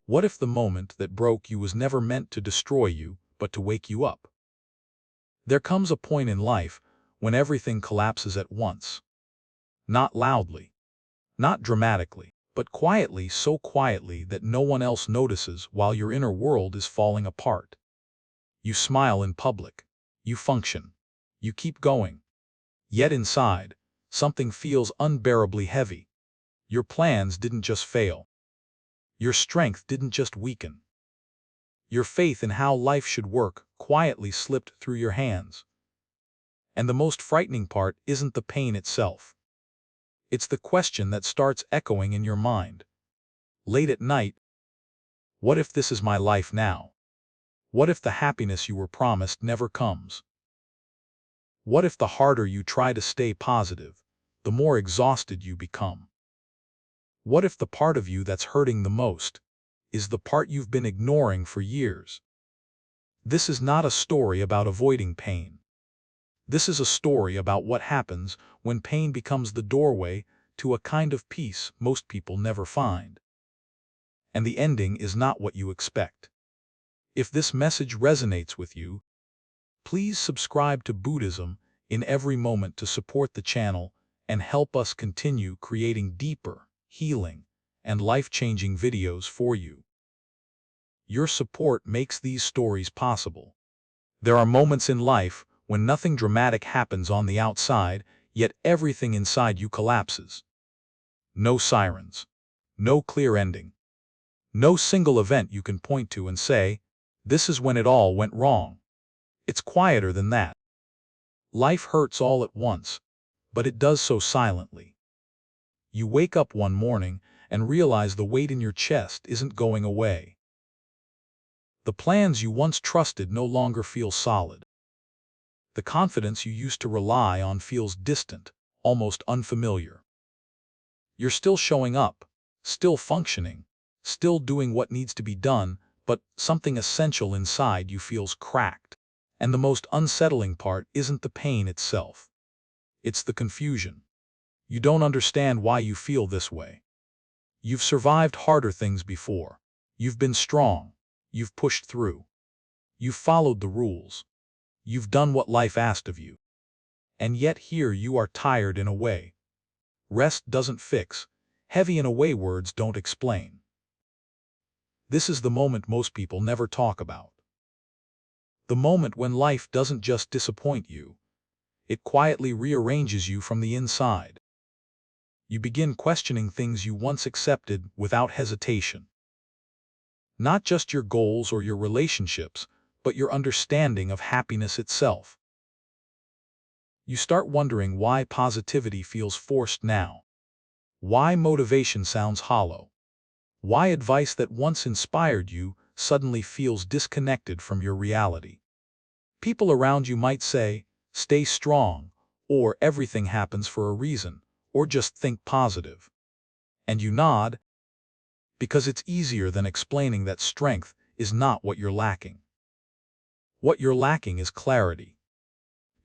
What if the moment that broke you was never meant to destroy you, but to wake you up? There comes a point in life when everything collapses at once. Not loudly, not dramatically, but quietly, so quietly that no one else notices while your inner world is falling apart. You smile in public. You function. You keep going. Yet inside, something feels unbearably heavy. Your plans didn't just fail. Your strength didn't just weaken. Your faith in how life should work quietly slipped through your hands. And the most frightening part isn't the pain itself. It's the question that starts echoing in your mind. Late at night, what if this is my life now? What if the happiness you were promised never comes? What if the harder you try to stay positive, the more exhausted you become? What if the part of you that's hurting the most is the part you've been ignoring for years? This is not a story about avoiding pain. This is a story about what happens when pain becomes the doorway to a kind of peace most people never find. And the ending is not what you expect. If this message resonates with you, please subscribe to Buddhism in every moment to support the channel and help us continue creating deeper, healing, and life-changing videos for you. Your support makes these stories possible. There are moments in life when nothing dramatic happens on the outside, yet everything inside you collapses. No sirens. No clear ending. No single event you can point to and say, "This is when it all went wrong." It's quieter than that. Life hurts all at once, but it does so silently. You wake up one morning and realize the weight in your chest isn't going away. The plans you once trusted no longer feel solid. The confidence you used to rely on feels distant, almost unfamiliar. You're still showing up, still functioning, still doing what needs to be done, but something essential inside you feels cracked. And the most unsettling part isn't the pain itself. It's the confusion. You don't understand why you feel this way. You've survived harder things before. You've been strong. You've pushed through. You've followed the rules. You've done what life asked of you. And yet here you are tired in a way. Rest doesn't fix. Heavy in a way words don't explain. This is the moment most people never talk about. The moment when life doesn't just disappoint you. It quietly rearranges you from the inside. You begin questioning things you once accepted without hesitation. Not just your goals or your relationships, but your understanding of happiness itself. You start wondering why positivity feels forced now. Why motivation sounds hollow. Why advice that once inspired you suddenly feels disconnected from your reality. People around you might say, "Stay strong," or "Everything happens for a reason," or just "Think positive." And you nod, because it's easier than explaining that strength is not what you're lacking. What you're lacking is clarity.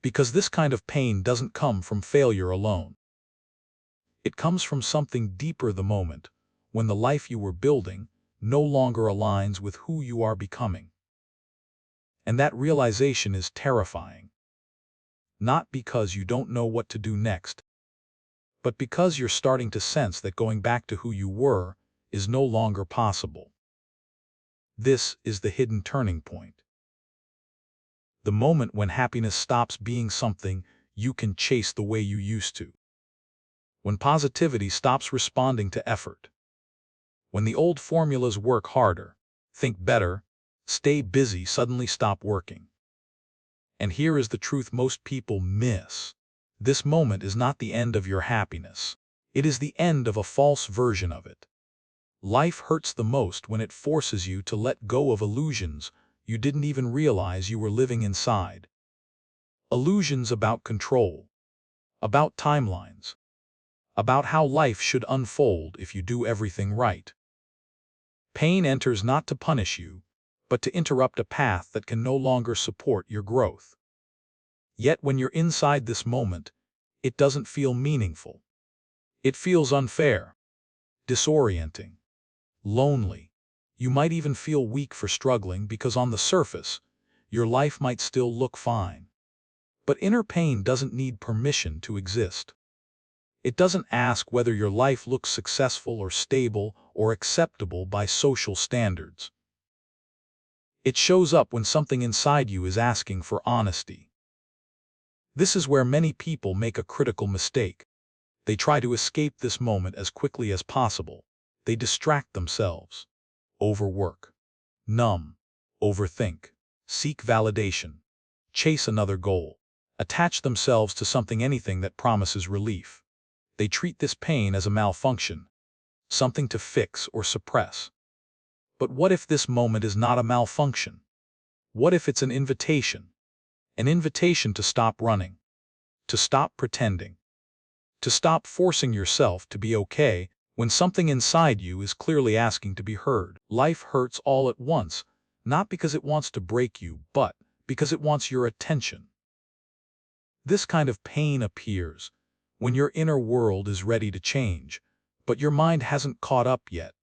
Because this kind of pain doesn't come from failure alone. It comes from something deeper, the moment when the life you were building no longer aligns with who you are becoming. And that realization is terrifying. Not because you don't know what to do next, but because you're starting to sense that going back to who you were is no longer possible. This is the hidden turning point. The moment when happiness stops being something you can chase the way you used to. When positivity stops responding to effort. When the old formulas "work harder, think better, stay busy" suddenly stop working. And here is the truth most people miss. This moment is not the end of your happiness. It is the end of a false version of it. Life hurts the most when it forces you to let go of illusions you didn't even realize you were living inside. Illusions about control, about timelines, about how life should unfold if you do everything right. Pain enters not to punish you, but to interrupt a path that can no longer support your growth. Yet when you're inside this moment, it doesn't feel meaningful. It feels unfair, disorienting, lonely. You might even feel weak for struggling because on the surface, your life might still look fine. But inner pain doesn't need permission to exist. It doesn't ask whether your life looks successful or stable or acceptable by social standards. It shows up when something inside you is asking for honesty. This is where many people make a critical mistake. They try to escape this moment as quickly as possible. They distract themselves, overwork, numb, overthink, seek validation, chase another goal, attach themselves to anything that promises relief. They treat this pain as a malfunction, something to fix or suppress. But what if this moment is not a malfunction? What if it's an invitation? An invitation to stop running, to stop pretending, to stop forcing yourself to be okay when something inside you is clearly asking to be heard. Life hurts all at once, not because it wants to break you, but because it wants your attention. This kind of pain appears when your inner world is ready to change, but your mind hasn't caught up yet.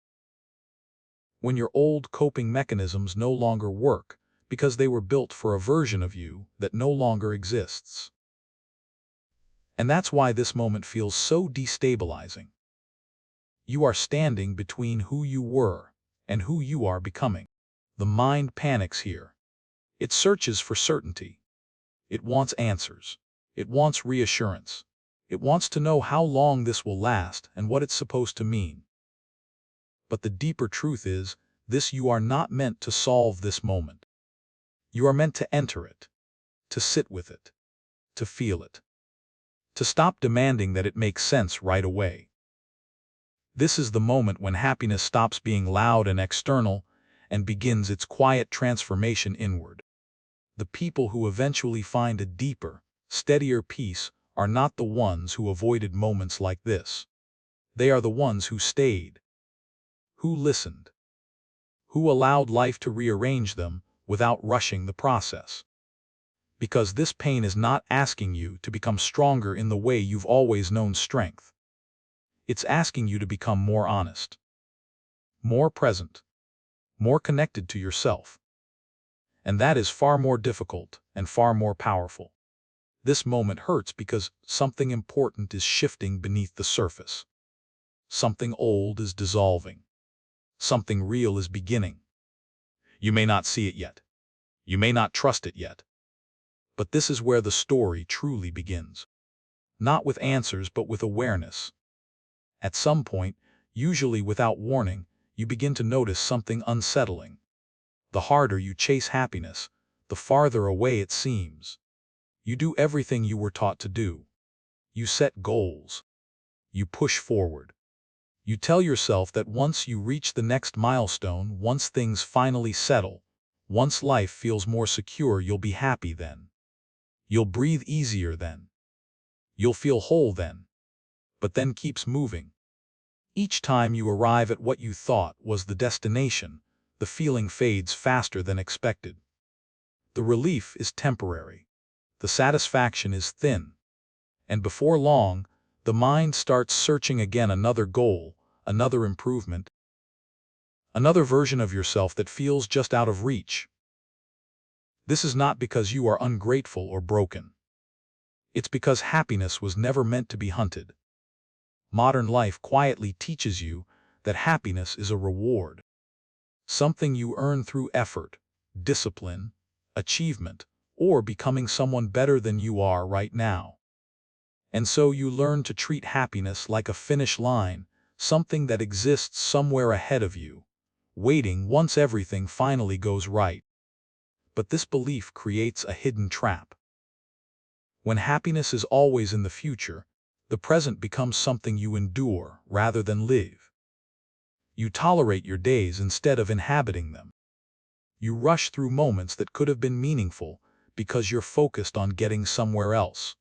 When your old coping mechanisms no longer work because they were built for a version of you that no longer exists. And that's why this moment feels so destabilizing. You are standing between who you were and who you are becoming. The mind panics here. It searches for certainty. It wants answers. It wants reassurance. It wants to know how long this will last and what it's supposed to mean. But the deeper truth is, you are not meant to solve this moment. You are meant to enter it, to sit with it, to feel it, to stop demanding that it makes sense right away. This is the moment when happiness stops being loud and external and begins its quiet transformation inward. The people who eventually find a deeper, steadier peace are not the ones who avoided moments like this. They are the ones who stayed, who listened, who allowed life to rearrange them without rushing the process. Because this pain is not asking you to become stronger in the way you've always known strength. It's asking you to become more honest, more present, more connected to yourself. And that is far more difficult and far more powerful. This moment hurts because something important is shifting beneath the surface. Something old is dissolving. Something real is beginning. You may not see it yet. You may not trust it yet. But this is where the story truly begins. Not with answers, but with awareness. At some point, usually without warning, you begin to notice something unsettling. The harder you chase happiness, the farther away it seems. You do everything you were taught to do. You set goals. You push forward. You tell yourself that once you reach the next milestone, once things finally settle, once life feels more secure, you'll be happy then. You'll breathe easier then. You'll feel whole then. But then keeps moving. Each time you arrive at what you thought was the destination, the feeling fades faster than expected. The relief is temporary. The satisfaction is thin. And before long, the mind starts searching again, another goal, another improvement, another version of yourself that feels just out of reach. This is not because you are ungrateful or broken. It's because happiness was never meant to be hunted. Modern life quietly teaches you that happiness is a reward. Something you earn through effort, discipline, achievement, or becoming someone better than you are right now. And so you learn to treat happiness like a finish line, something that exists somewhere ahead of you, waiting once everything finally goes right. But this belief creates a hidden trap. When happiness is always in the future, the present becomes something you endure rather than live. You tolerate your days instead of inhabiting them. You rush through moments that could have been meaningful because you're focused on getting somewhere else.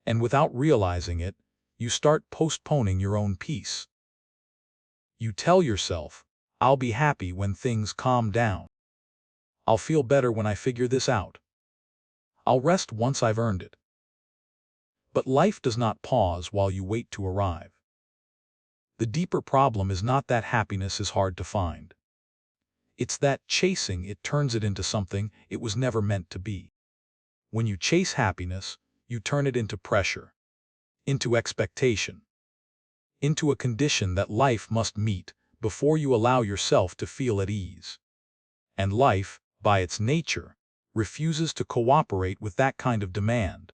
And without realizing it, you start postponing your own peace. You tell yourself, I'll be happy when things calm down. I'll feel better when I figure this out. I'll rest once I've earned it. But life does not pause while you wait to arrive. The deeper problem is not that happiness is hard to find. It's that chasing it turns it into something it was never meant to be. When you chase happiness, you turn it into pressure, into expectation, into a condition that life must meet before you allow yourself to feel at ease. And life, by its nature, refuses to cooperate with that kind of demand.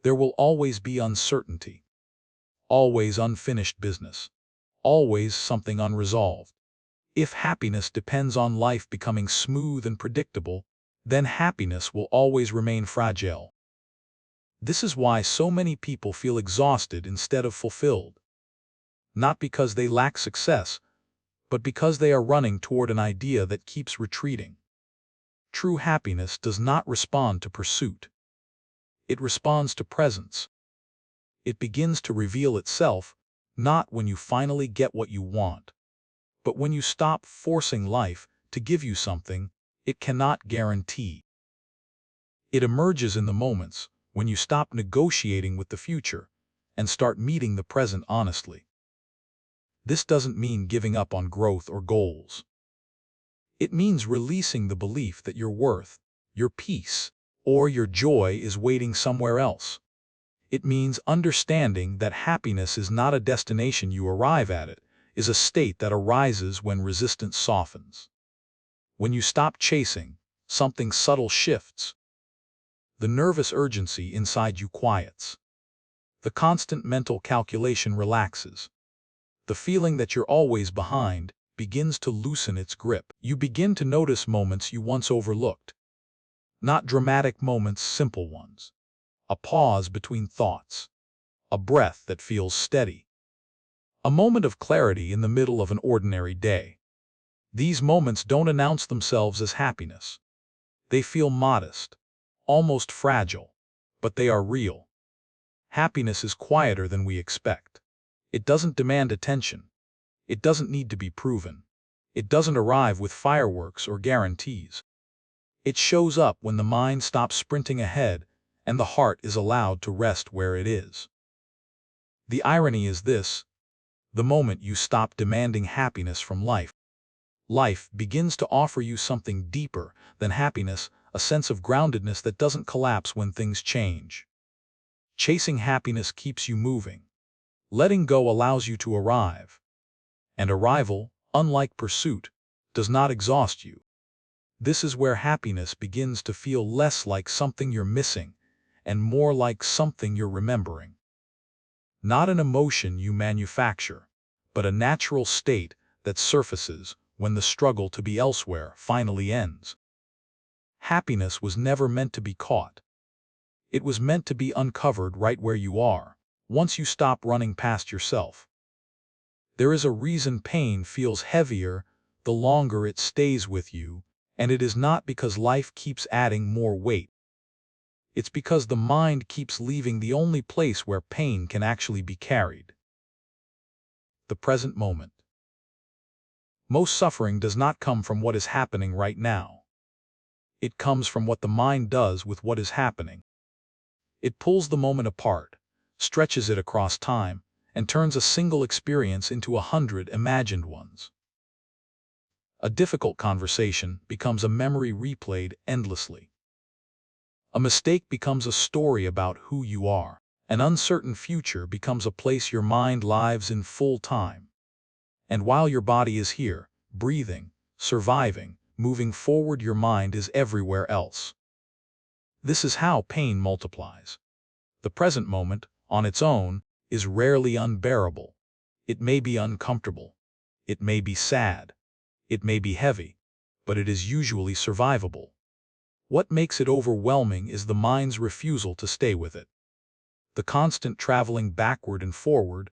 There will always be uncertainty, always unfinished business, always something unresolved. If happiness depends on life becoming smooth and predictable, then happiness will always remain fragile. This is why so many people feel exhausted instead of fulfilled. Not because they lack success, but because they are running toward an idea that keeps retreating. True happiness does not respond to pursuit. It responds to presence. It begins to reveal itself, not when you finally get what you want, but when you stop forcing life to give you something it cannot guarantee. It emerges in the moments when you stop negotiating with the future and start meeting the present honestly. This doesn't mean giving up on growth or goals. It means releasing the belief that your worth, your peace, or your joy is waiting somewhere else. It means understanding that happiness is not a destination you arrive at, it is a state that arises when resistance softens. When you stop chasing, something subtle shifts. The nervous urgency inside you quiets. The constant mental calculation relaxes. The feeling that you're always behind begins to loosen its grip. You begin to notice moments you once overlooked. Not dramatic moments, simple ones. A pause between thoughts. A breath that feels steady. A moment of clarity in the middle of an ordinary day. These moments don't announce themselves as happiness. They feel modest, almost fragile, but they are real. Happiness is quieter than we expect. It doesn't demand attention. It doesn't need to be proven. It doesn't arrive with fireworks or guarantees. It shows up when the mind stops sprinting ahead and the heart is allowed to rest where it is. The irony is this: the moment you stop demanding happiness from life, life begins to offer you something deeper than happiness, a sense of groundedness that doesn't collapse when things change. Chasing happiness keeps you moving. Letting go allows you to arrive. And arrival, unlike pursuit, does not exhaust you. This is where happiness begins to feel less like something you're missing and more like something you're remembering. Not an emotion you manufacture, but a natural state that surfaces when the struggle to be elsewhere finally ends. Happiness was never meant to be caught. It was meant to be uncovered right where you are, once you stop running past yourself. There is a reason pain feels heavier the longer it stays with you, and it is not because life keeps adding more weight. It's because the mind keeps leaving the only place where pain can actually be carried. The present moment. Most suffering does not come from what is happening right now. It comes from what the mind does with what is happening. It pulls the moment apart, stretches it across time, and turns a single experience into 100 imagined ones. A difficult conversation becomes a memory replayed endlessly. A mistake becomes a story about who you are. An uncertain future becomes a place your mind lives in full time. And while your body is here, breathing, surviving, moving forward, your mind is everywhere else. This is how pain multiplies. The present moment, on its own, is rarely unbearable. It may be uncomfortable. It may be sad. It may be heavy, but it is usually survivable. What makes it overwhelming is the mind's refusal to stay with it. The constant traveling backward and forward,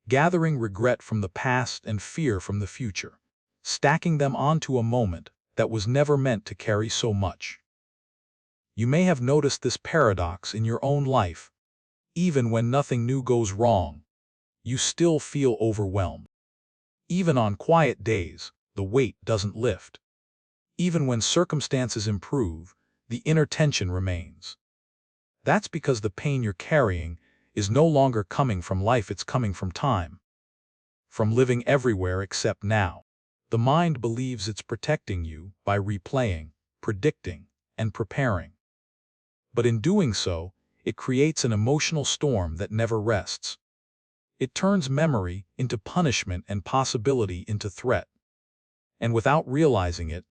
gathering regret from the past and fear from the future, stacking them onto a moment that was never meant to carry so much. You may have noticed this paradox in your own life. Even when nothing new goes wrong, you still feel overwhelmed. Even on quiet days, the weight doesn't lift. Even when circumstances improve, the inner tension remains. That's because the pain you're carrying is no longer coming from life, it's coming from time. From living everywhere except now. The mind believes it's protecting you by replaying, predicting, and preparing. But in doing so, it creates an emotional storm that never rests. It turns memory into punishment and possibility into threat. And without realizing it,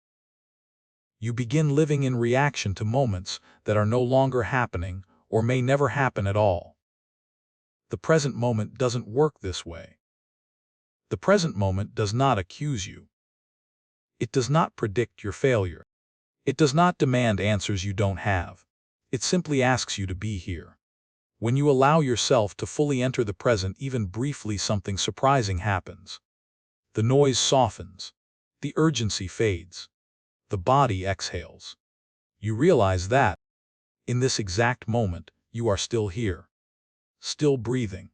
you begin living in reaction to moments that are no longer happening or may never happen at all. The present moment doesn't work this way. The present moment does not accuse you. It does not predict your failure. It does not demand answers you don't have. It simply asks you to be here. When you allow yourself to fully enter the present, even briefly, something surprising happens. The noise softens. The urgency fades. The body exhales. You realize that, in this exact moment, you are still here. Still breathing.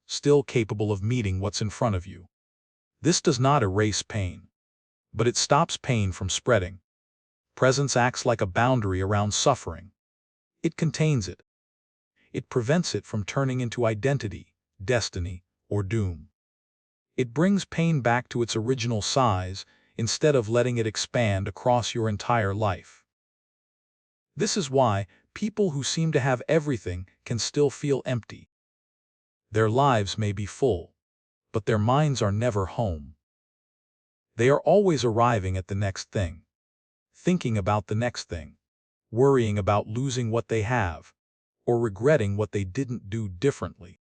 Still capable of meeting what's in front of you. This does not erase pain, but it stops pain from spreading. Presence acts like a boundary around suffering. It contains it. It prevents it from turning into identity, destiny, or doom. It brings pain back to its original size instead of letting it expand across your entire life. This is why people who seem to have everything can still feel empty. Their lives may be full, but their minds are never home. They are always arriving at the next thing, thinking about the next thing, worrying about losing what they have, or regretting what they didn't do differently.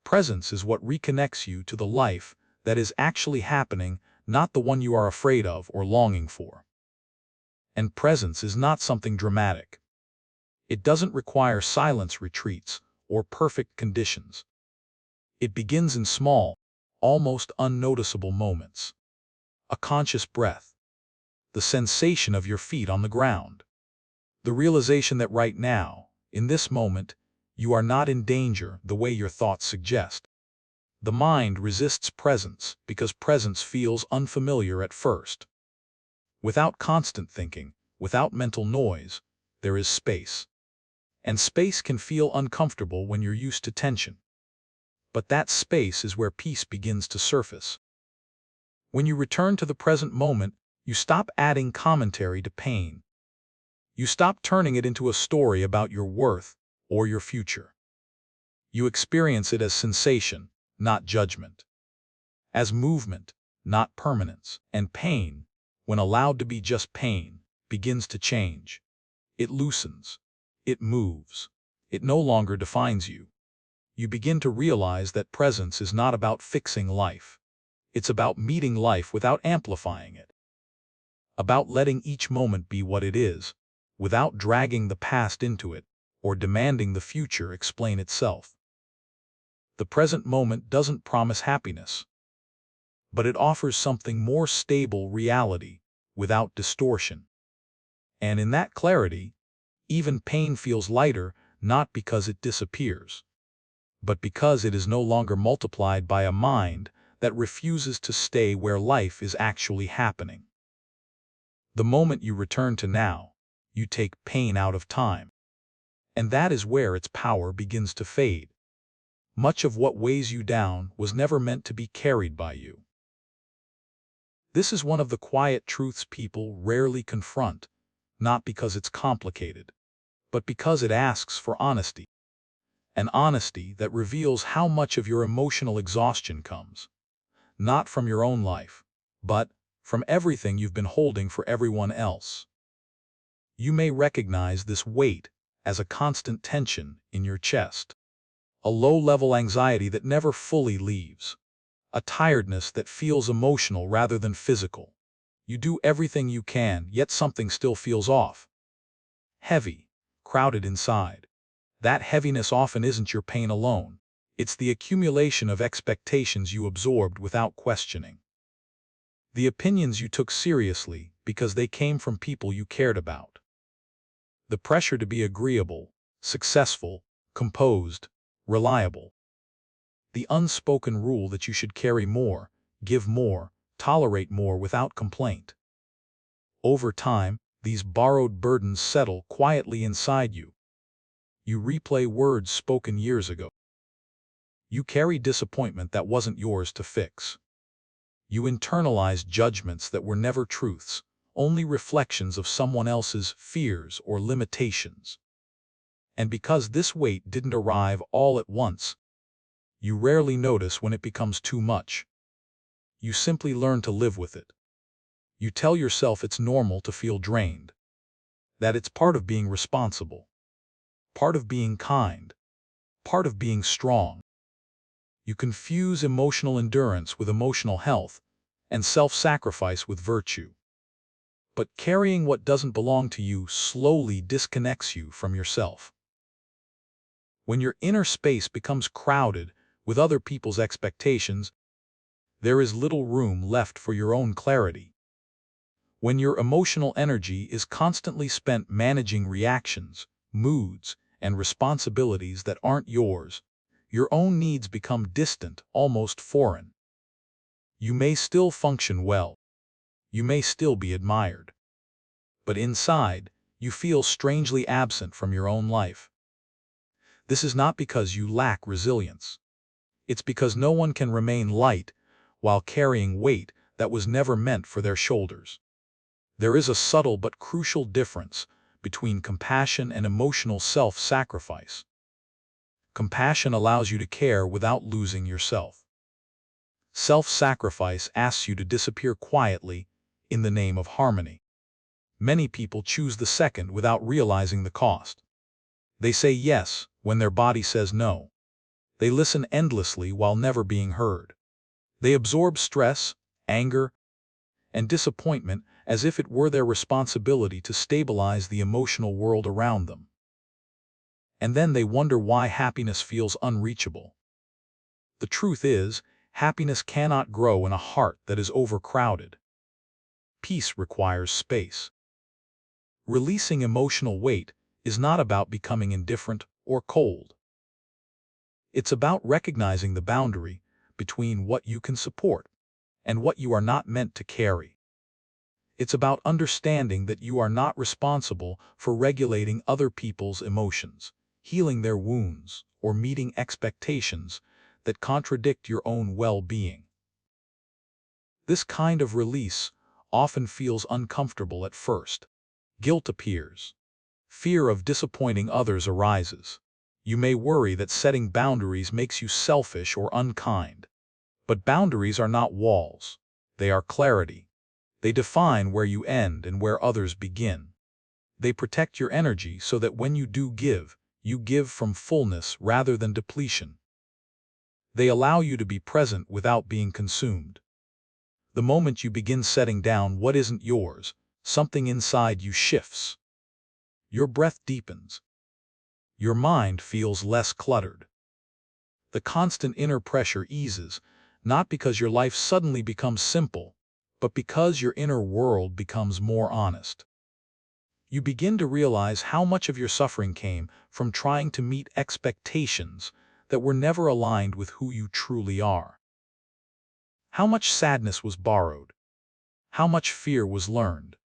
Presence is what reconnects you to the life that is actually happening, not the one you are afraid of or longing for. And presence is not something dramatic. It doesn't require silence retreats or perfect conditions. It begins in small, almost unnoticeable moments. A conscious breath. The sensation of your feet on the ground. The realization that right now, in this moment, you are not in danger the way your thoughts suggest. The mind resists presence because presence feels unfamiliar at first. Without constant thinking, without mental noise, there is space. And space can feel uncomfortable when you're used to tension. But that space is where peace begins to surface. When you return to the present moment, you stop adding commentary to pain. You stop turning it into a story about your worth or your future. You experience it as sensation, not judgment. As movement, not permanence. And pain, when allowed to be just pain, begins to change. It loosens. It moves. It no longer defines you. You begin to realize that presence is not about fixing life. It's about meeting life without amplifying it. About letting each moment be what it is, without dragging the past into it, or demanding the future explain itself. The present moment doesn't promise happiness, but it offers something more stable: reality, without distortion. And in that clarity, even pain feels lighter, not because it disappears, but because it is no longer multiplied by a mind that refuses to stay where life is actually happening. The moment you return to now, you take pain out of time. And that is where its power begins to fade. Much of what weighs you down was never meant to be carried by you. This is one of the quiet truths people rarely confront, not because it's complicated, but because it asks for honesty. An honesty that reveals how much of your emotional exhaustion comes, not from your own life, but from everything you've been holding for everyone else. You may recognize this weight as a constant tension in your chest, a low-level anxiety that never fully leaves, a tiredness that feels emotional rather than physical. You do everything you can, yet something still feels off. Heavy, crowded inside. That heaviness often isn't your pain alone. It's the accumulation of expectations you absorbed without questioning. The opinions you took seriously because they came from people you cared about. The pressure to be agreeable, successful, composed, reliable. The unspoken rule that you should carry more, give more, tolerate more without complaint. Over time, these borrowed burdens settle quietly inside you. You replay words spoken years ago. You carry disappointment that wasn't yours to fix. You internalize judgments that were never truths, only reflections of someone else's fears or limitations. And because this weight didn't arrive all at once, you rarely notice when it becomes too much. You simply learn to live with it. You tell yourself it's normal to feel drained, that it's part of being responsible, part of being kind, part of being strong. You confuse emotional endurance with emotional health and self-sacrifice with virtue. But carrying what doesn't belong to you slowly disconnects you from yourself. When your inner space becomes crowded with other people's expectations, there is little room left for your own clarity. When your emotional energy is constantly spent managing reactions, moods, and responsibilities that aren't yours, your own needs become distant, almost foreign. You may still function well. You may still be admired. But inside, you feel strangely absent from your own life. This is not because you lack resilience. It's because no one can remain light while carrying weight that was never meant for their shoulders. There is a subtle but crucial difference between compassion and emotional self-sacrifice. Compassion allows you to care without losing yourself. Self-sacrifice asks you to disappear quietly in the name of harmony. Many people choose the second without realizing the cost. They say yes when their body says no. They listen endlessly while never being heard. They absorb stress, anger, and disappointment as if it were their responsibility to stabilize the emotional world around them. And then they wonder why happiness feels unreachable. The truth is, happiness cannot grow in a heart that is overcrowded. Peace requires space. Releasing emotional weight is not about becoming indifferent or cold. It's about recognizing the boundary between what you can support and what you are not meant to carry. It's about understanding that you are not responsible for regulating other people's emotions, healing their wounds, or meeting expectations that contradict your own well-being. This kind of release often feels uncomfortable at first. Guilt appears. Fear of disappointing others arises. You may worry that setting boundaries makes you selfish or unkind. But boundaries are not walls. They are clarity. They define where you end and where others begin. They protect your energy so that when you do give, you give from fullness rather than depletion. They allow you to be present without being consumed. The moment you begin setting down what isn't yours, something inside you shifts. Your breath deepens. Your mind feels less cluttered. The constant inner pressure eases, not because your life suddenly becomes simple, but because your inner world becomes more honest. You begin to realize how much of your suffering came from trying to meet expectations that were never aligned with who you truly are. How much sadness was borrowed. How much fear was learned.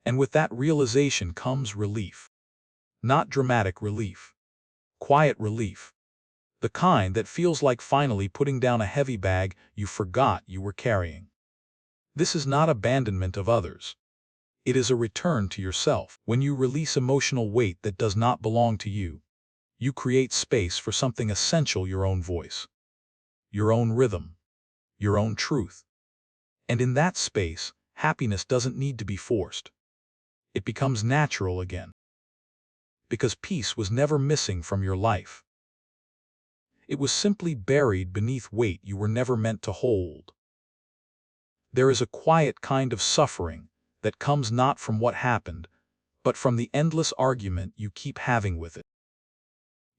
And with that realization comes relief. Not dramatic relief. Quiet relief. The kind that feels like finally putting down a heavy bag you forgot you were carrying. This is not abandonment of others. It is a return to yourself. When you release emotional weight that does not belong to you, you create space for something essential: your own voice, your own rhythm, your own truth. And in that space, happiness doesn't need to be forced. It becomes natural again. Because peace was never missing from your life. It was simply buried beneath weight you were never meant to hold. There is a quiet kind of suffering that comes not from what happened, but from the endless argument you keep having with it.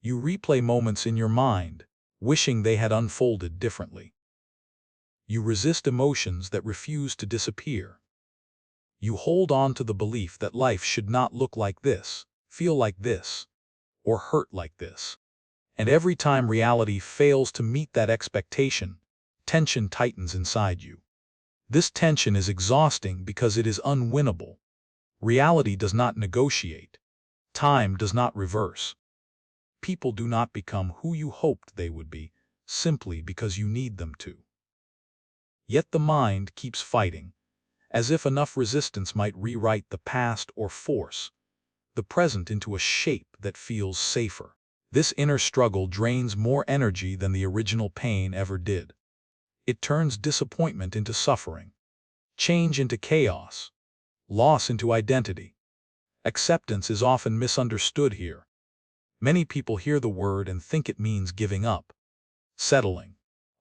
You replay moments in your mind, wishing they had unfolded differently. You resist emotions that refuse to disappear. You hold on to the belief that life should not look like this, feel like this, or hurt like this. And every time reality fails to meet that expectation, tension tightens inside you. This tension is exhausting because it is unwinnable. Reality does not negotiate. Time does not reverse. People do not become who you hoped they would be, simply because you need them to. Yet the mind keeps fighting, as if enough resistance might rewrite the past or force the present into a shape that feels safer. This inner struggle drains more energy than the original pain ever did. It turns disappointment into suffering, change into chaos, loss into identity. Acceptance is often misunderstood here. Many people hear the word and think it means giving up, settling,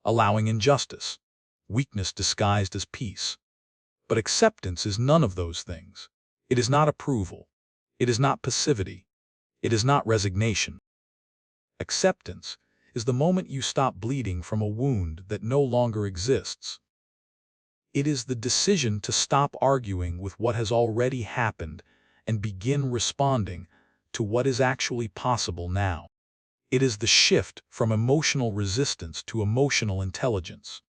allowing injustice, weakness disguised as peace. But acceptance is none of those things. It is not approval. It is not passivity. It is not resignation. Acceptance is the moment you stop bleeding from a wound that no longer exists. It is the decision to stop arguing with what has already happened and begin responding to what is actually possible now. It is the shift from emotional resistance to emotional intelligence.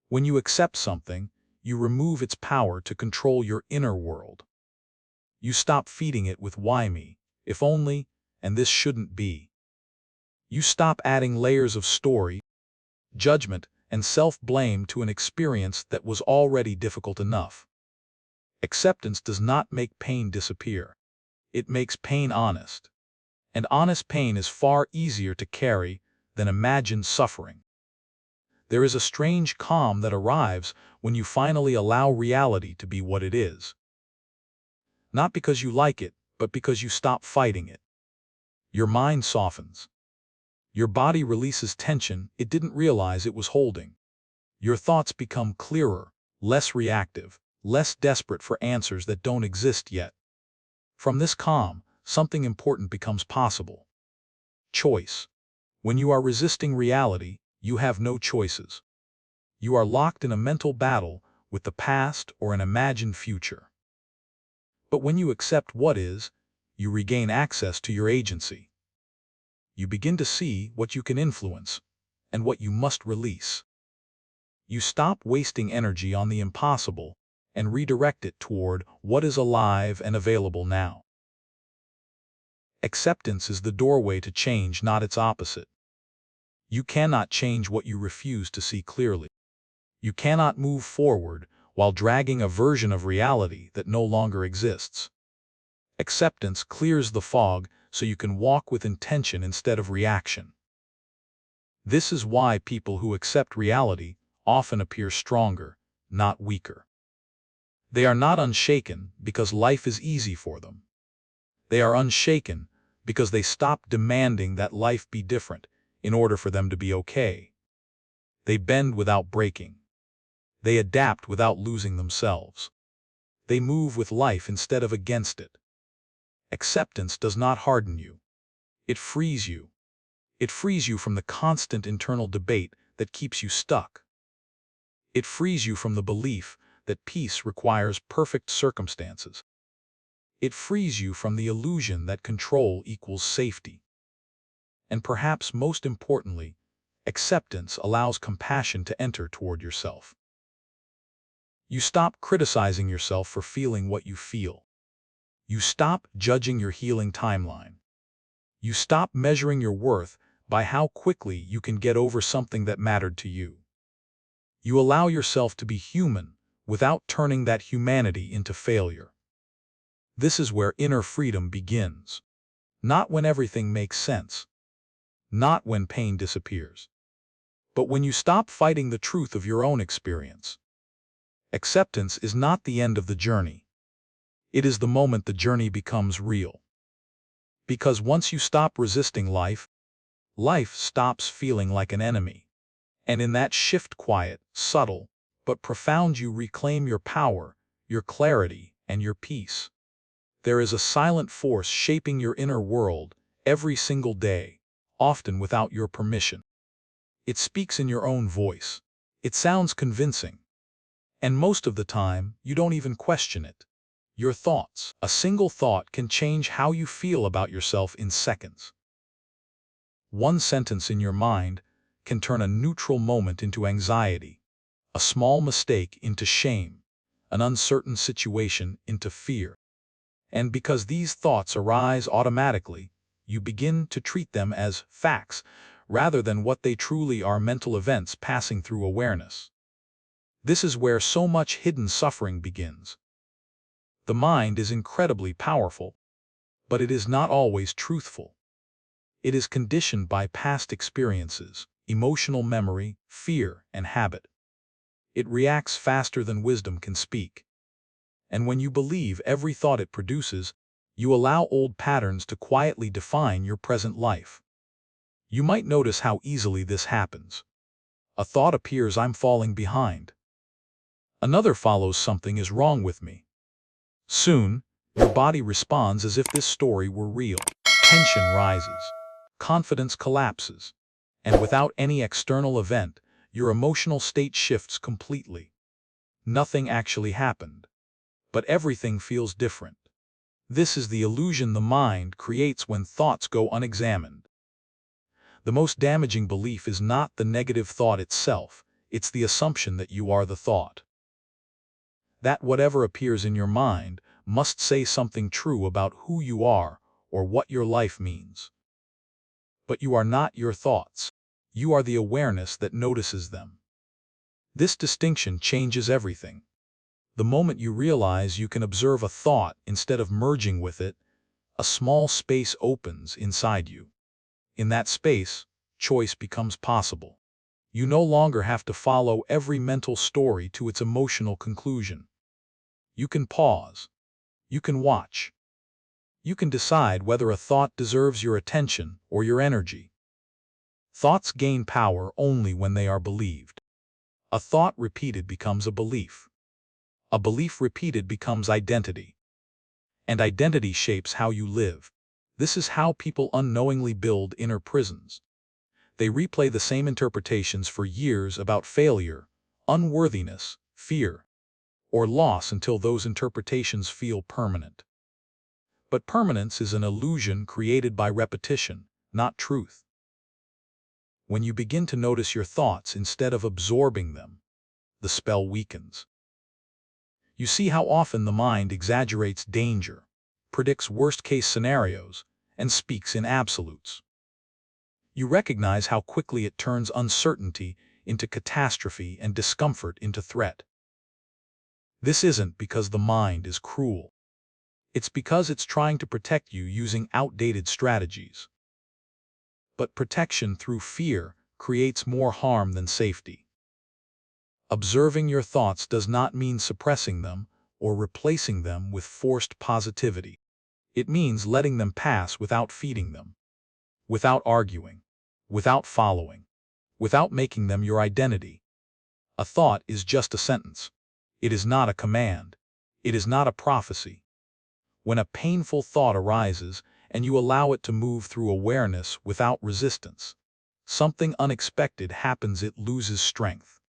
When you accept something, you remove its power to control your inner world. You stop feeding it with why me, if only, and this shouldn't be. You stop adding layers of story, judgment, and self-blame to an experience that was already difficult enough. Acceptance does not make pain disappear. It makes pain honest. And honest pain is far easier to carry than imagined suffering. There is a strange calm that arrives when you finally allow reality to be what it is. Not because you like it, but because you stop fighting it. Your mind softens. Your body releases tension it didn't realize it was holding. Your thoughts become clearer, less reactive, less desperate for answers that don't exist yet. From this calm, something important becomes possible. Choice. When you are resisting reality, you have no choices. You are locked in a mental battle with the past or an imagined future. But when you accept what is, you regain access to your agency. You begin to see what you can influence and what you must release. You stop wasting energy on the impossible and redirect it toward what is alive and available now. Acceptance is the doorway to change, not its opposite. You cannot change what you refuse to see clearly. You cannot move forward while dragging a version of reality that no longer exists. Acceptance clears the fog so you can walk with intention instead of reaction. This is why people who accept reality often appear stronger, not weaker. They are not unshaken because life is easy for them. They are unshaken because they stop demanding that life be different in order for them to be okay. They bend without breaking. They adapt without losing themselves. They move with life instead of against it. Acceptance does not harden you. It frees you. It frees you from the constant internal debate that keeps you stuck. It frees you from the belief that peace requires perfect circumstances. It frees you from the illusion that control equals safety. And perhaps most importantly, acceptance allows compassion to enter toward yourself. You stop criticizing yourself for feeling what you feel. You stop judging your healing timeline. You stop measuring your worth by how quickly you can get over something that mattered to you. You allow yourself to be human without turning that humanity into failure. This is where inner freedom begins. Not when everything makes sense. Not when pain disappears. But when you stop fighting the truth of your own experience. Acceptance is not the end of the journey. It is the moment the journey becomes real. Because once you stop resisting life, life stops feeling like an enemy. And in that shift, quiet, subtle, but profound, you reclaim your power, your clarity, and your peace. There is a silent force shaping your inner world every single day, often without your permission. It speaks in your own voice. It sounds convincing. And most of the time, you don't even question it. Your thoughts. A single thought can change how you feel about yourself in seconds. One sentence in your mind can turn a neutral moment into anxiety, a small mistake into shame, an uncertain situation into fear. And because these thoughts arise automatically, you begin to treat them as facts rather than what they truly are: mental events passing through awareness. This is where so much hidden suffering begins. The mind is incredibly powerful, but it is not always truthful. It is conditioned by past experiences, emotional memory, fear, and habit. It reacts faster than wisdom can speak. And when you believe every thought it produces, you allow old patterns to quietly define your present life. You might notice how easily this happens. A thought appears, "I'm falling behind." Another follows, "Something is wrong with me." Soon, your body responds as if this story were real. Tension rises. Confidence collapses. And without any external event, your emotional state shifts completely. Nothing actually happened, but everything feels different. This is the illusion the mind creates when thoughts go unexamined. The most damaging belief is not the negative thought itself, it's the assumption that you are the thought. That whatever appears in your mind must say something true about who you are or what your life means. But you are not your thoughts. You are the awareness that notices them. This distinction changes everything. The moment you realize you can observe a thought instead of merging with it, a small space opens inside you. In that space, choice becomes possible. You no longer have to follow every mental story to its emotional conclusion. You can pause. You can watch. You can decide whether a thought deserves your attention or your energy. Thoughts gain power only when they are believed. A thought repeated becomes a belief. A belief repeated becomes identity. And identity shapes how you live. This is how people unknowingly build inner prisons. They replay the same interpretations for years about failure, unworthiness, fear, or loss until those interpretations feel permanent. But permanence is an illusion created by repetition, not truth. When you begin to notice your thoughts instead of absorbing them, the spell weakens. You see how often the mind exaggerates danger, predicts worst-case scenarios, and speaks in absolutes. You recognize how quickly it turns uncertainty into catastrophe and discomfort into threat. This isn't because the mind is cruel. It's because it's trying to protect you using outdated strategies. But protection through fear creates more harm than safety. Observing your thoughts does not mean suppressing them or replacing them with forced positivity. It means letting them pass without feeding them, without arguing, without following, without making them your identity. A thought is just a sentence. It is not a command. It is not a prophecy. When a painful thought arises and you allow it to move through awareness without resistance, something unexpected happens. It loses strength.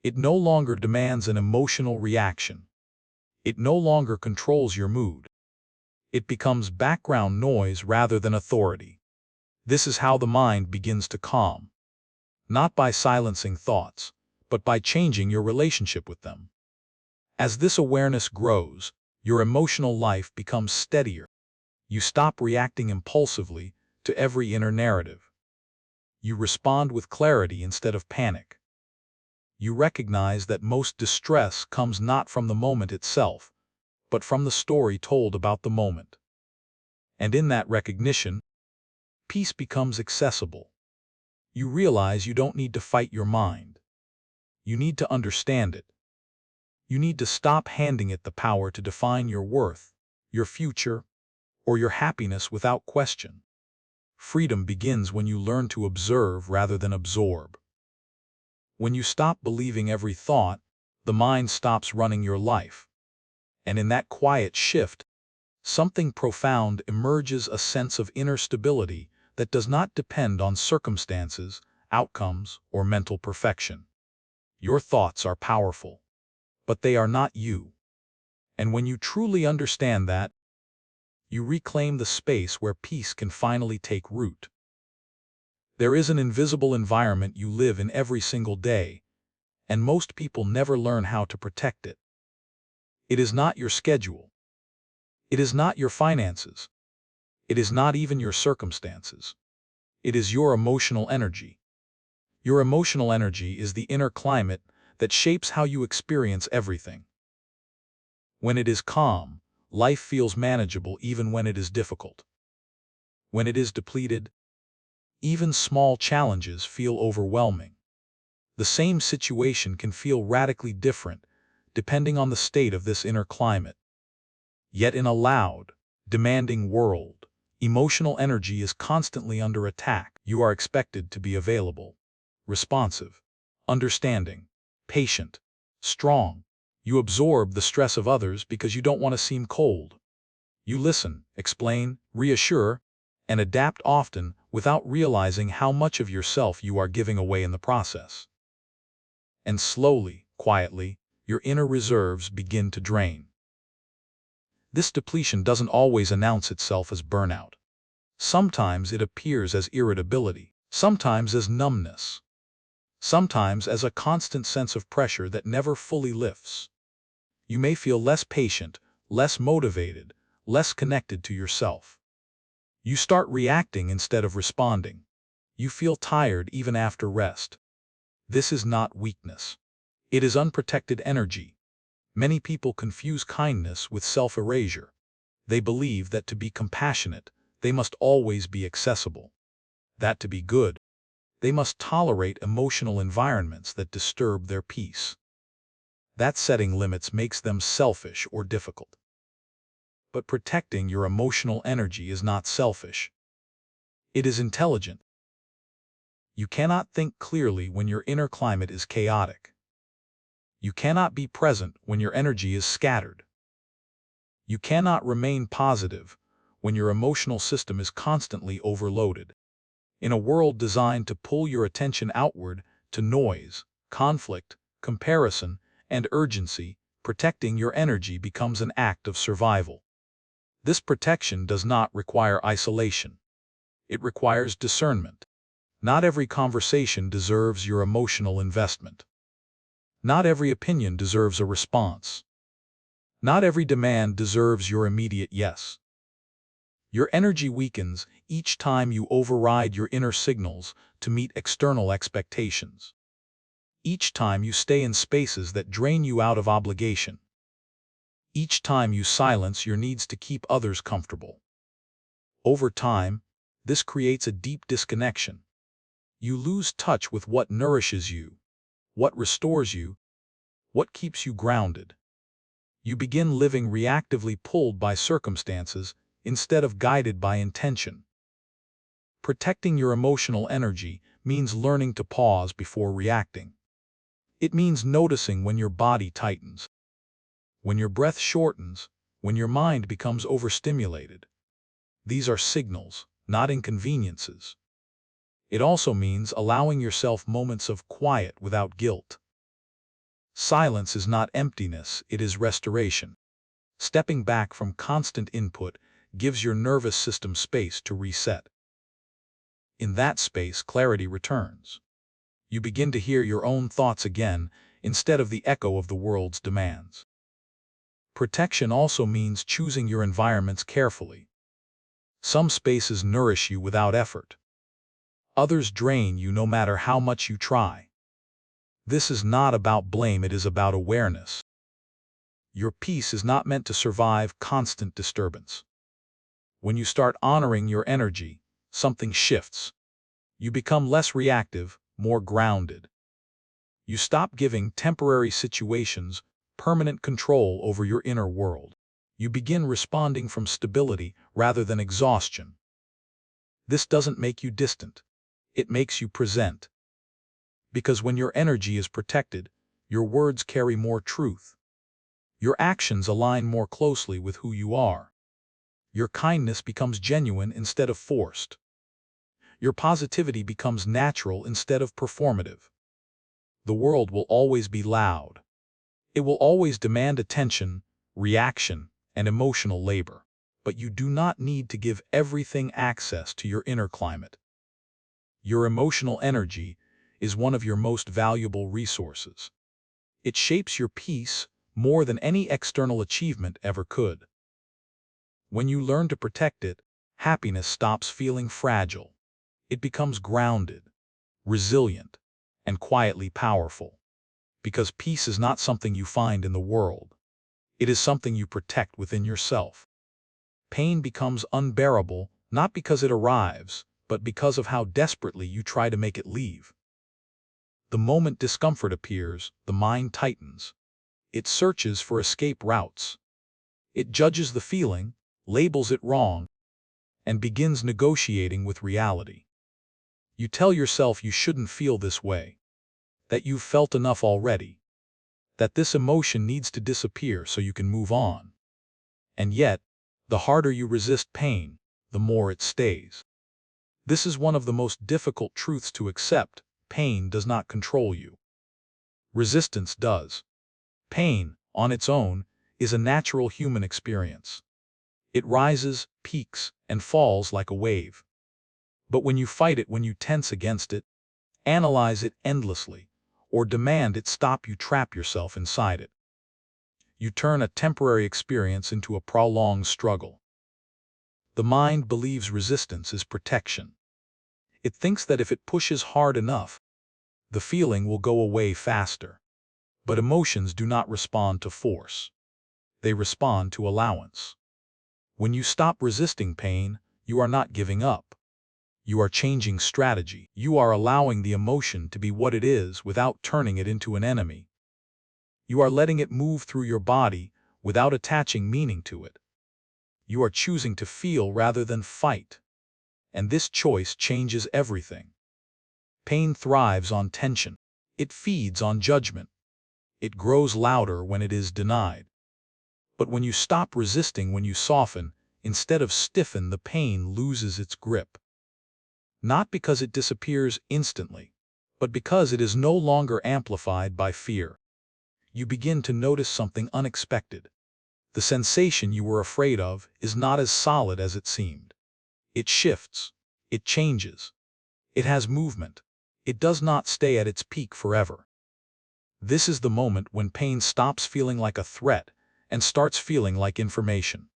It no longer demands an emotional reaction. It no longer controls your mood. It becomes background noise rather than authority. This is how the mind begins to calm. Not by silencing thoughts, but by changing your relationship with them. As this awareness grows, your emotional life becomes steadier. You stop reacting impulsively to every inner narrative. You respond with clarity instead of panic. You recognize that most distress comes not from the moment itself, but from the story told about the moment. And in that recognition, peace becomes accessible. You realize you don't need to fight your mind. You need to understand it. You need to stop handing it the power to define your worth, your future, or your happiness without question. Freedom begins when you learn to observe rather than absorb. When you stop believing every thought, the mind stops running your life. And in that quiet shift, something profound emerges, a sense of inner stability that does not depend on circumstances, outcomes, or mental perfection. Your thoughts are powerful, but they are not you. And when you truly understand that, you reclaim the space where peace can finally take root. There is an invisible environment you live in every single day, and most people never learn how to protect it. It is not your schedule. It is not your finances. It is not even your circumstances. It is your emotional energy. Your emotional energy is the inner climate that shapes how you experience everything. When it is calm, life feels manageable even when it is difficult. When it is depleted, even small challenges feel overwhelming. The same situation can feel radically different depending on the state of this inner climate. Yet in a loud, demanding world, emotional energy is constantly under attack. You are expected to be available, responsive, understanding, patient, strong. You absorb the stress of others because you don't want to seem cold. You listen, explain, reassure, and adapt often without realizing how much of yourself you are giving away in the process. And slowly, quietly, your inner reserves begin to drain. This depletion doesn't always announce itself as burnout. Sometimes it appears as irritability, sometimes as numbness, sometimes as a constant sense of pressure that never fully lifts. You may feel less patient, less motivated, less connected to yourself. You start reacting instead of responding. You feel tired even after rest. This is not weakness. It is unprotected energy. Many people confuse kindness with self-erasure. They believe that to be compassionate, they must always be accessible. That to be good, they must tolerate emotional environments that disturb their peace. That setting limits makes them selfish or difficult. But protecting your emotional energy is not selfish. It is intelligent. You cannot think clearly when your inner climate is chaotic. You cannot be present when your energy is scattered. You cannot remain positive when your emotional system is constantly overloaded. In a world designed to pull your attention outward to noise, conflict, comparison, and urgency, protecting your energy becomes an act of survival. This protection does not require isolation. It requires discernment. Not every conversation deserves your emotional investment. Not every opinion deserves a response. Not every demand deserves your immediate yes. Your energy weakens each time you override your inner signals to meet external expectations. Each time you stay in spaces that drain you out of obligation. Each time you silence your needs to keep others comfortable. Over time, this creates a deep disconnection. You lose touch with what nourishes you, what restores you, what keeps you grounded. You begin living reactively pulled by circumstances instead of guided by intention. Protecting your emotional energy means learning to pause before reacting. It means noticing when your body tightens, when your breath shortens, when your mind becomes overstimulated. These are signals, not inconveniences. It also means allowing yourself moments of quiet without guilt. Silence is not emptiness, it is restoration. Stepping back from constant input gives your nervous system space to reset. In that space, clarity returns. You begin to hear your own thoughts again instead of the echo of the world's demands. Protection also means choosing your environments carefully. Some spaces nourish you without effort. Others drain you no matter how much you try. This is not about blame, it is about awareness. Your peace is not meant to survive constant disturbance. When you start honoring your energy, something shifts. You become less reactive, more grounded. You stop giving temporary situations permanent control over your inner world. You begin responding from stability rather than exhaustion. This doesn't make you distant. It makes you present. Because when your energy is protected, your words carry more truth. Your actions align more closely with who you are. Your kindness becomes genuine instead of forced. Your positivity becomes natural instead of performative. The world will always be loud. It will always demand attention, reaction, and emotional labor. But you do not need to give everything access to your inner climate. Your emotional energy is one of your most valuable resources. It shapes your peace more than any external achievement ever could. When you learn to protect it, happiness stops feeling fragile. It becomes grounded, resilient, and quietly powerful. because peace is not something you find in the world. It is something you protect within yourself. Pain becomes unbearable not because it arrives, but because of how desperately you try to make it leave. The moment discomfort appears, the mind tightens. It searches for escape routes. It judges the feeling, labels it wrong, and begins negotiating with reality. You tell yourself you shouldn't feel this way, that you've felt enough already, that this emotion needs to disappear so you can move on. And yet, the harder you resist pain, the more it stays. This is one of the most difficult truths to accept. Pain does not control you. Resistance does. Pain, on its own, is a natural human experience. It rises, peaks, and falls like a wave. But when you fight it, when you tense against it, analyze it endlessly, or demand it stop, you trap yourself inside it. You turn a temporary experience into a prolonged struggle. The mind believes resistance is protection. It thinks that if it pushes hard enough, the feeling will go away faster. But emotions do not respond to force. They respond to allowance. When you stop resisting pain, you are not giving up. You are changing strategy. You are allowing the emotion to be what it is without turning it into an enemy. You are letting it move through your body without attaching meaning to it. You are choosing to feel rather than fight. And this choice changes everything. Pain thrives on tension. It feeds on judgment. It grows louder when it is denied. But when you stop resisting, when you soften, instead of stiffen, the pain loses its grip. Not because it disappears instantly, but because it is no longer amplified by fear. You begin to notice something unexpected. The sensation you were afraid of is not as solid as it seemed. It shifts. It changes. It has movement. It does not stay at its peak forever. This is the moment when pain stops feeling like a threat and starts feeling like information.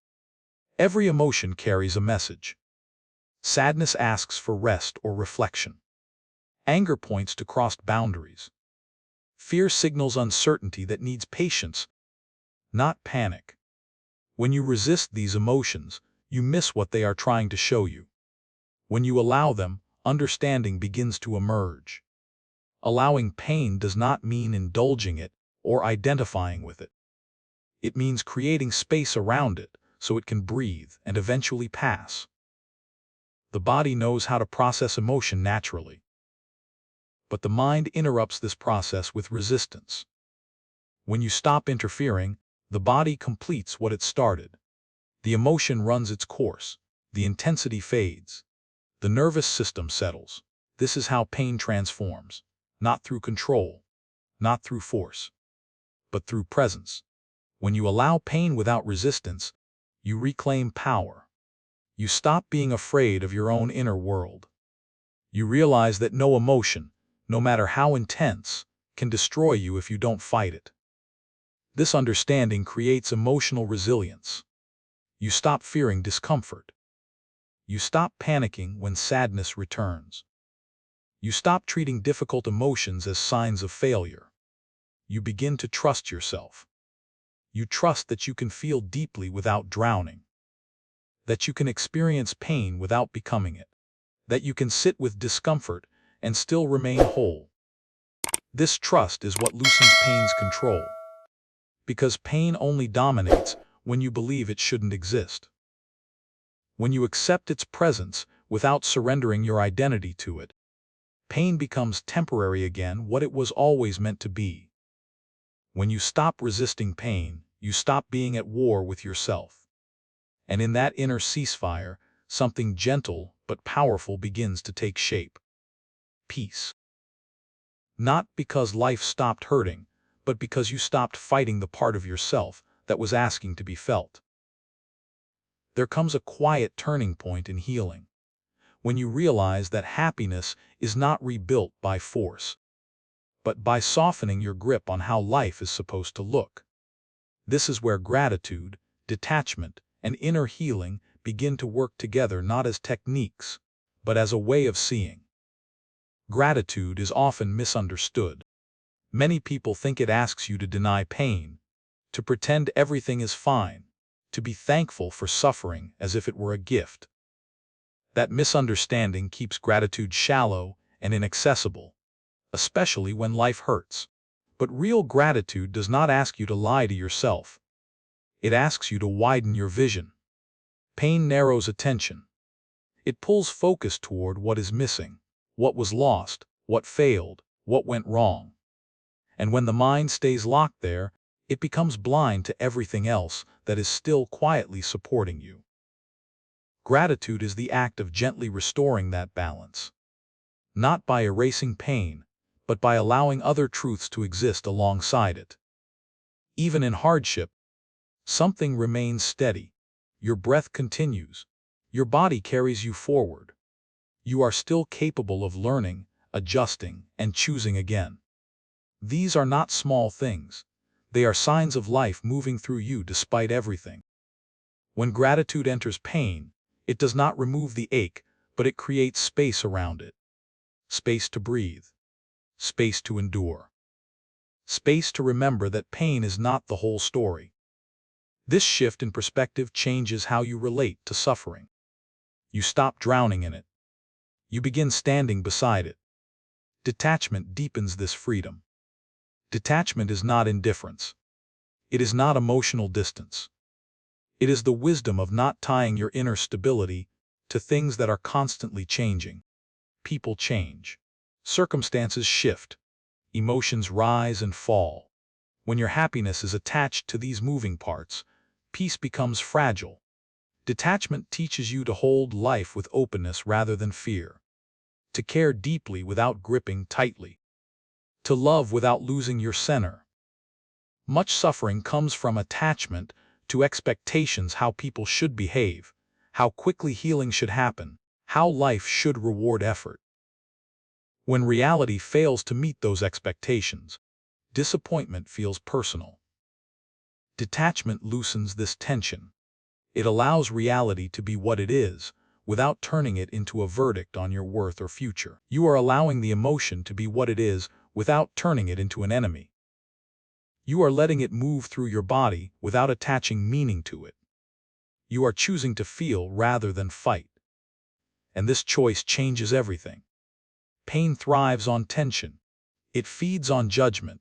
Every emotion carries a message. Sadness asks for rest or reflection. Anger points to crossed boundaries. Fear signals uncertainty that needs patience, not panic. When you resist these emotions, you miss what they are trying to show you. When you allow them, understanding begins to emerge. Allowing pain does not mean indulging it or identifying with it. It means creating space around it so it can breathe and eventually pass. The body knows how to process emotion naturally. But the mind interrupts this process with resistance. When you stop interfering, the body completes what it started. The emotion runs its course. The intensity fades. The nervous system settles. This is how pain transforms. Not through control, not through force, but through presence. When you allow pain without resistance, you reclaim power. You stop being afraid of your own inner world. You realize that no emotion, no matter how intense, can destroy you if you don't fight it. This understanding creates emotional resilience. You stop fearing discomfort. You stop panicking when sadness returns. You stop treating difficult emotions as signs of failure. You begin to trust yourself. You trust that you can feel deeply without drowning. That you can experience pain without becoming it. That you can sit with discomfort and still remain whole. This trust is what loosens pain's control. Because pain only dominates when you believe it shouldn't exist. When you accept its presence without surrendering your identity to it, pain becomes temporary again, what it was always meant to be. When you stop resisting pain, you stop being at war with yourself. And in that inner ceasefire, something gentle but powerful begins to take shape. Peace. Not because life stopped hurting, but because you stopped fighting the part of yourself that was asking to be felt. There comes a quiet turning point in healing, when you realize that happiness is not rebuilt by force, but by softening your grip on how life is supposed to look. This is where gratitude, detachment, and inner healing begin to work together, not as techniques, but as a way of seeing. Gratitude is often misunderstood. Many people think it asks you to deny pain, to pretend everything is fine, to be thankful for suffering as if it were a gift. That misunderstanding keeps gratitude shallow and inaccessible, especially when life hurts. But real gratitude does not ask you to lie to yourself. It asks you to widen your vision. Pain narrows attention. It pulls focus toward what is missing, what was lost, what failed, what went wrong. And when the mind stays locked there, it becomes blind to everything else that is still quietly supporting you. Gratitude is the act of gently restoring that balance, not by erasing pain, but by allowing other truths to exist alongside it. Even in hardship, something remains steady. Your breath continues. Your body carries you forward. You are still capable of learning, adjusting, and choosing again. These are not small things. They are signs of life moving through you despite everything. When gratitude enters pain, it does not remove the ache, but it creates space around it. Space to breathe. Space to endure. Space to remember that pain is not the whole story. This shift in perspective changes how you relate to suffering. You stop drowning in it. You begin standing beside it. Detachment deepens this freedom. Detachment is not indifference. It is not emotional distance. It is the wisdom of not tying your inner stability to things that are constantly changing. People change. Circumstances shift. Emotions rise and fall. When your happiness is attached to these moving parts, peace becomes fragile. Detachment teaches you to hold life with openness rather than fear, to care deeply without gripping tightly, to love without losing your center. Much suffering comes from attachment to expectations, how people should behave, how quickly healing should happen, how life should reward effort. When reality fails to meet those expectations, disappointment feels personal. Detachment loosens this tension. It allows reality to be what it is, without turning it into a verdict on your worth or future. You are allowing the emotion to be what it is without turning it into an enemy. You are letting it move through your body without attaching meaning to it. You are choosing to feel rather than fight. And this choice changes everything. Pain thrives on tension. It feeds on judgment.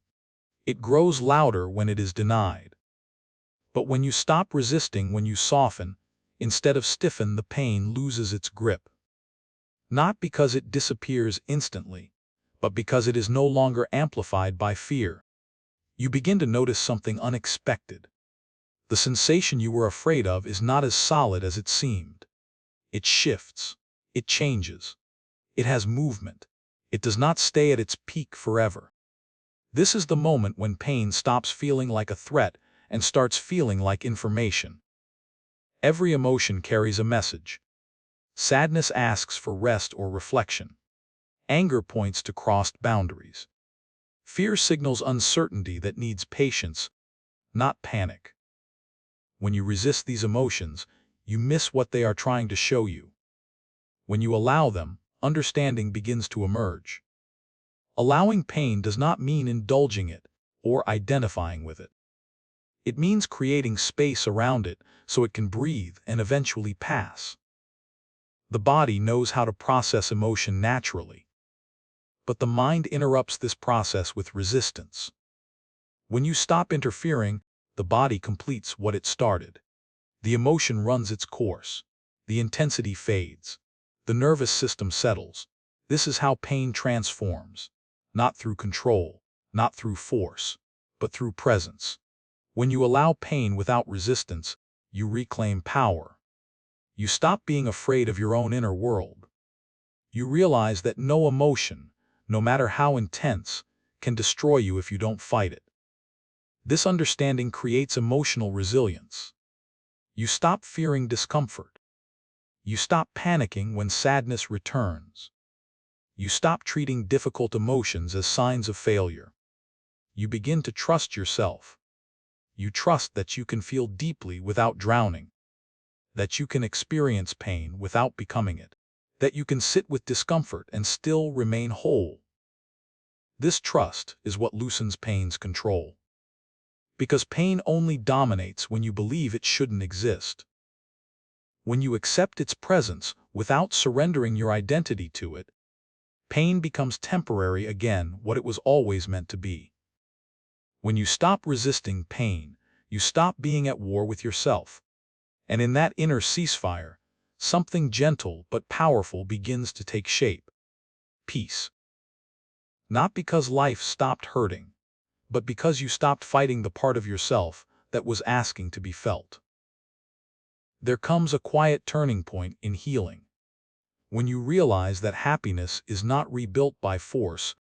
It grows louder when it is denied. But when you stop resisting, when you soften, instead of stiffen, the pain loses its grip. Not because it disappears instantly, but because it is no longer amplified by fear. You begin to notice something unexpected. The sensation you were afraid of is not as solid as it seemed. It shifts. It changes. It has movement. It does not stay at its peak forever. This is the moment when pain stops feeling like a threat and starts feeling like information. Every emotion carries a message. Sadness asks for rest or reflection. Anger points to crossed boundaries. Fear signals uncertainty that needs patience, not panic. When you resist these emotions, you miss what they are trying to show you. When you allow them, understanding begins to emerge. Allowing pain does not mean indulging it or identifying with it. It means creating space around it so it can breathe and eventually pass. The body knows how to process emotion naturally, but the mind interrupts this process with resistance. When you stop interfering, the body completes what it started. The emotion runs its course. The intensity fades. The nervous system settles. This is how pain transforms. Not through control, not through force, but through presence. When you allow pain without resistance, you reclaim power. You stop being afraid of your own inner world. You realize that no emotion, no matter how intense, can destroy you if you don't fight it. This understanding creates emotional resilience. You stop fearing discomfort. You stop panicking when sadness returns. You stop treating difficult emotions as signs of failure. You begin to trust yourself. You trust that you can feel deeply without drowning, that you can experience pain without becoming it, that you can sit with discomfort and still remain whole. This trust is what loosens pain's control. Because pain only dominates when you believe it shouldn't exist. When you accept its presence without surrendering your identity to it, pain becomes temporary again, what it was always meant to be. When you stop resisting pain, you stop being at war with yourself. And in that inner ceasefire, something gentle but powerful begins to take shape. Peace. Not because life stopped hurting, but because you stopped fighting the part of yourself that was asking to be felt. There comes a quiet turning point in healing. When you realize that happiness is not rebuilt by force,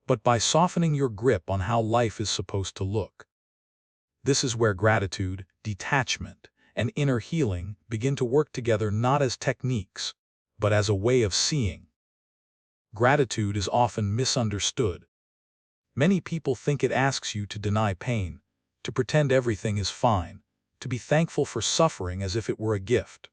but by softening your grip on how life is supposed to look. This is where gratitude, detachment, and inner healing begin to work together, not as techniques, but as a way of seeing. Gratitude is often misunderstood. Many people think it asks you to deny pain, to pretend everything is fine, to be thankful for suffering as if it were a gift.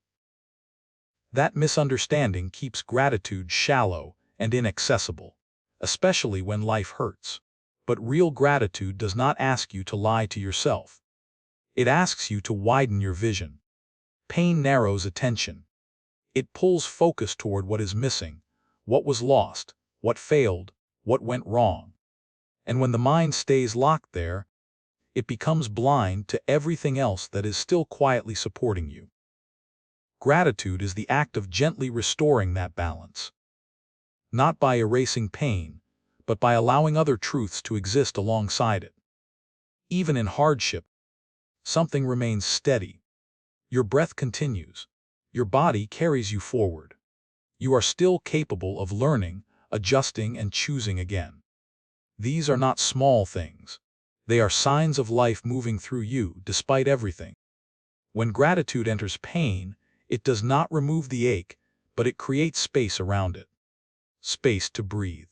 That misunderstanding keeps gratitude shallow and inaccessible, especially when life hurts. But real gratitude does not ask you to lie to yourself. It asks you to widen your vision. Pain narrows attention. It pulls focus toward what is missing, what was lost, what failed, what went wrong. And when the mind stays locked there, it becomes blind to everything else that is still quietly supporting you. Gratitude is the act of gently restoring that balance. Not by erasing pain, but by allowing other truths to exist alongside it. Even in hardship, something remains steady. Your breath continues. Your body carries you forward. You are still capable of learning, adjusting, and choosing again. These are not small things. They are signs of life moving through you despite everything. When gratitude enters pain, it does not remove the ache, but it creates space around it. Space to breathe.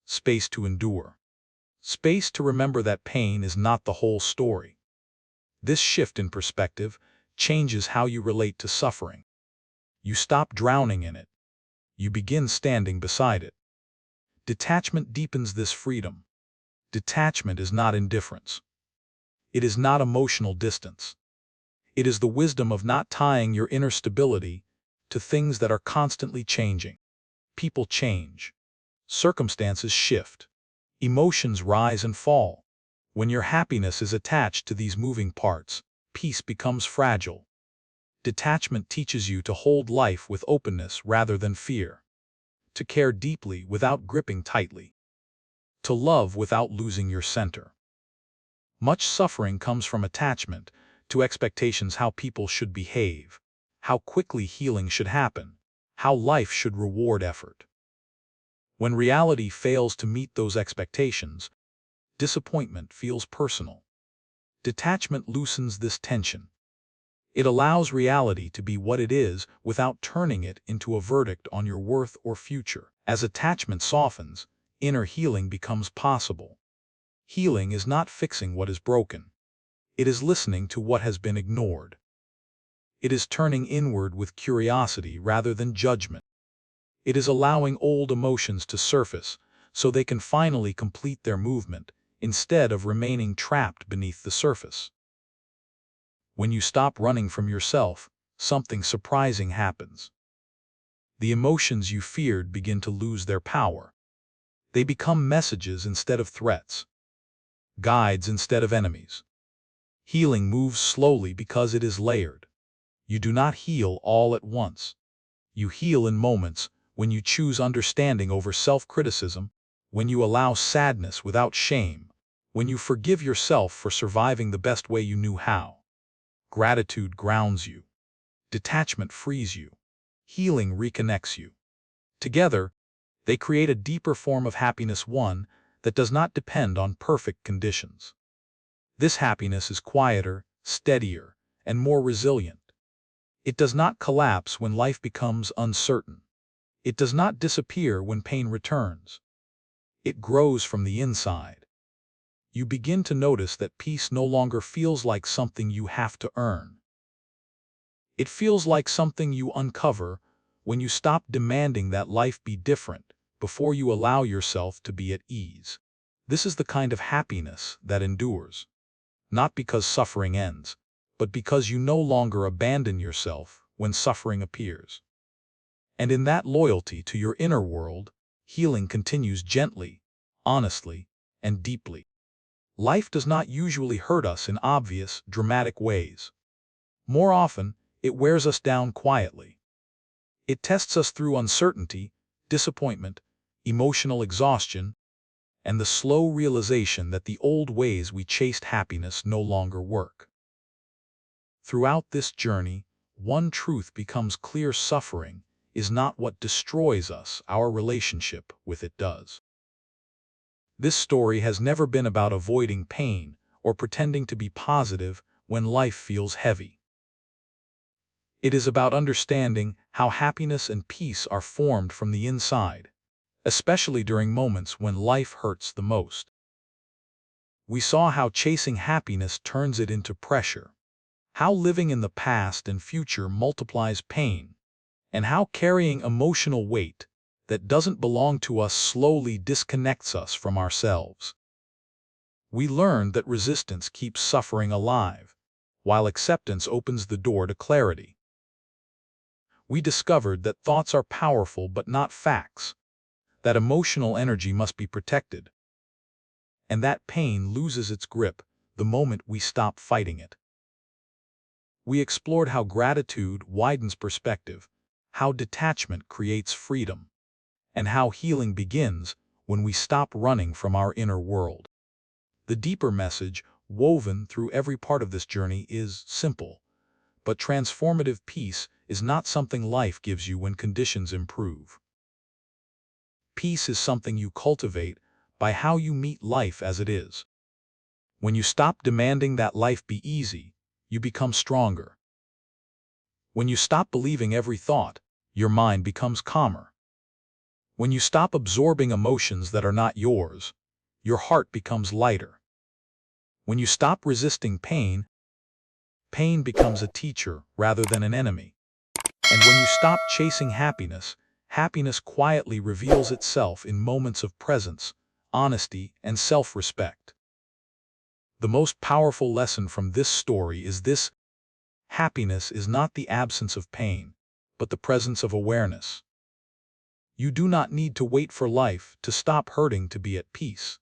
Space to endure. Space to remember that pain is not the whole story. This shift in perspective changes how you relate to suffering. You stop drowning in it. You begin standing beside it. Detachment deepens this freedom. Detachment is not indifference. It is not emotional distance. It is the wisdom of not tying your inner stability to things that are constantly changing. People change. Circumstances shift. Emotions rise and fall. When your happiness is attached to these moving parts, peace becomes fragile. Detachment teaches you to hold life with openness rather than fear. To care deeply without gripping tightly. To love without losing your center. Much suffering comes from attachment to expectations, how people should behave, how quickly healing should happen, how life should reward effort. When reality fails to meet those expectations, disappointment feels personal. Detachment loosens this tension. It allows reality to be what it is without turning it into a verdict on your worth or future. As attachment softens, inner healing becomes possible. Healing is not fixing what is broken. It is listening to what has been ignored. It is turning inward with curiosity rather than judgment. It is allowing old emotions to surface so they can finally complete their movement instead of remaining trapped beneath the surface. When you stop running from yourself, something surprising happens. The emotions you feared begin to lose their power. They become messages instead of threats, guides instead of enemies. Healing moves slowly because it is layered. You do not heal all at once. You heal in moments when you choose understanding over self-criticism, when you allow sadness without shame, when you forgive yourself for surviving the best way you knew how. Gratitude grounds you. Detachment frees you. Healing reconnects you. Together, they create a deeper form of happiness, one that does not depend on perfect conditions. This happiness is quieter, steadier, and more resilient. It does not collapse when life becomes uncertain. It does not disappear when pain returns. It grows from the inside. You begin to notice that peace no longer feels like something you have to earn. It feels like something you uncover when you stop demanding that life be different before you allow yourself to be at ease. This is the kind of happiness that endures, not because suffering ends, but because you no longer abandon yourself when suffering appears. And in that loyalty to your inner world, healing continues gently, honestly, and deeply. Life does not usually hurt us in obvious, dramatic ways. More often, it wears us down quietly. It tests us through uncertainty, disappointment, emotional exhaustion, and the slow realization that the old ways we chased happiness no longer work. Throughout this journey, one truth becomes clear: suffering is not what destroys us, our relationship with it does. This story has never been about avoiding pain or pretending to be positive when life feels heavy. It is about understanding how happiness and peace are formed from the inside, especially during moments when life hurts the most. We saw how chasing happiness turns it into pressure, how living in the past and future multiplies pain, and how carrying emotional weight that doesn't belong to us slowly disconnects us from ourselves. We learned that resistance keeps suffering alive, while acceptance opens the door to clarity. We discovered that thoughts are powerful but not facts, that emotional energy must be protected, and that pain loses its grip the moment we stop fighting it. We explored how gratitude widens perspective, how detachment creates freedom, and how healing begins when we stop running from our inner world. The deeper message woven through every part of this journey is simple, but transformative: peace is not something life gives you when conditions improve. Peace is something you cultivate by how you meet life as it is. When you stop demanding that life be easy, you become stronger. When you stop believing every thought, your mind becomes calmer. When you stop absorbing emotions that are not yours, your heart becomes lighter. When you stop resisting pain, pain becomes a teacher rather than an enemy. And when you stop chasing happiness, happiness quietly reveals itself in moments of presence, honesty, and self-respect. The most powerful lesson from this story is this: happiness is not the absence of pain, but the presence of awareness. You do not need to wait for life to stop hurting to be at peace.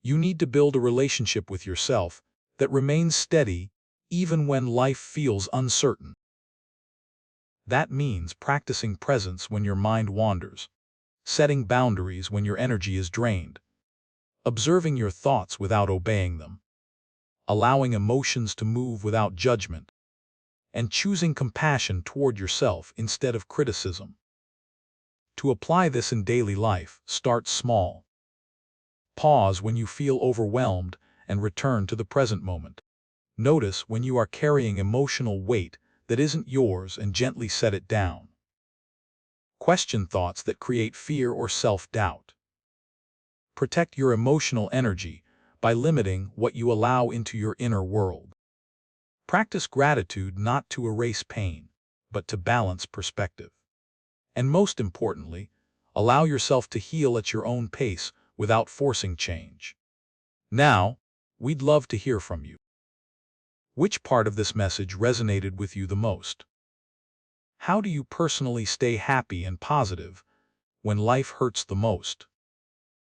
You need to build a relationship with yourself that remains steady even when life feels uncertain. That means practicing presence when your mind wanders, setting boundaries when your energy is drained, observing your thoughts without obeying them, allowing emotions to move without judgment, and choosing compassion toward yourself instead of criticism. To apply this in daily life, start small. Pause when you feel overwhelmed and return to the present moment. Notice when you are carrying emotional weight that isn't yours and gently set it down. Question thoughts that create fear or self-doubt. Protect your emotional energy by limiting what you allow into your inner world. Practice gratitude not to erase pain, but to balance perspective. And most importantly, allow yourself to heal at your own pace without forcing change. Now, we'd love to hear from you. Which part of this message resonated with you the most? How do you personally stay happy and positive when life hurts the most?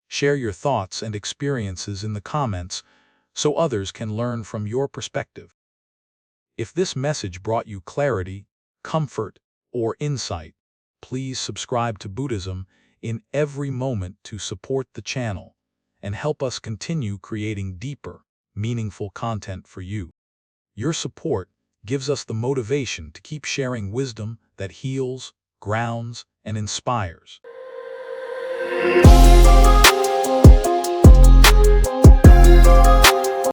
Share your thoughts and experiences in the comments so others can learn from your perspective. If this message brought you clarity, comfort, or insight, please subscribe to Buddhism in every moment to support the channel and help us continue creating deeper, meaningful content for you. Your support gives us the motivation to keep sharing wisdom that heals, grounds, and inspires.